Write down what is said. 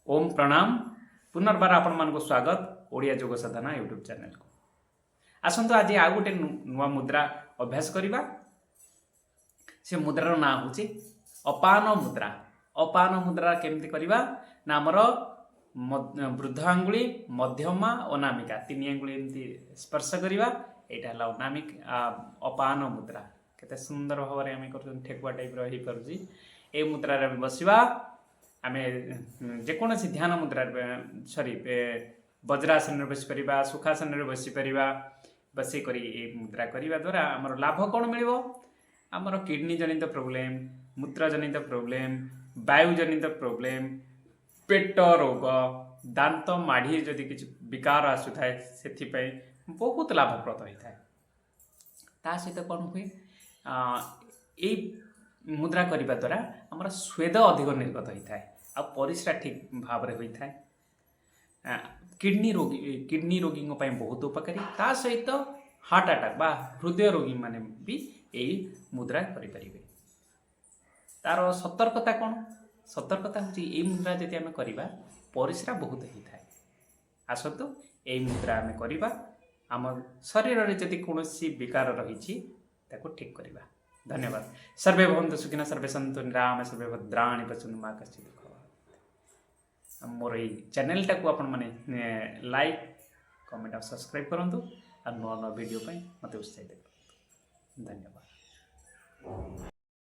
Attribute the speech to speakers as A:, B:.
A: ओम प्रणाम पुनर्बार आपण मानक स्वागत ओडिया योग साधना यूट्यूब चैनल को आसतु आज आउ गोटे नुआ मुद्रा अभ्यास करवा से मुद्रार ना हूँ अपान मुद्रा। अपान मुद्रा केमती करवा ना आमर वृद्ध आंगुली मध्यमा अनामिका तीन आंगुली एमती स्पर्श करवा यहाँ अनामिक अपान मुद्रा केते सुंदर भाव में आम कर ठेकुआ टाइप रही पार्जी ए मुद्रा बसवा आम जेकोसी ध्यान मुद्रा सॉरी वज्रासन बसीपर सुखासन बसीपर बसिक मुद्रा करने द्वारा आमर लाभ कौन मिल आमर किडनी जनित प्रोब्लेम मूत्र जनित प्रोब्लेम वायु जनित प्रोब्लेम पेट रोग दांत माढ़ी जदि किसी विकार आसुए से बहुत लाभप्रद होता है। ता सहित कौन हुए यही मुद्रा करने द्वारा आमर स्वेद अधिक निर्गत होता है आ परिस्रा ठीक भाव में होता है। किडनी रोगी बहुत उपकारी ता सहित हार्ट अटैक बा हृदय रोगी माने भी यही मुद्रा करें। तार सतर्कता कौन सतर्कता हूँ यही मुद्रा जब आम करवा परिस्रा बहुत होता है। आसतु यही मुद्रा आम करवा आम शरीर में जदि कौन विकार रही ठीक करवा। धन्यवाद। सर्वे भवन्तु सुखिनः सर्वे सन्तु निरामयाः सर्वे भद्राणि पश्यन्तु मा कश्चित् दुःखभाग्। मोर ये चैनल टाक आपण मैंने लाइक कमेंट और सब्सक्राइब करूँ और नुआ नुआ वीडियो मत उत्साहित करूँ। धन्यवाद।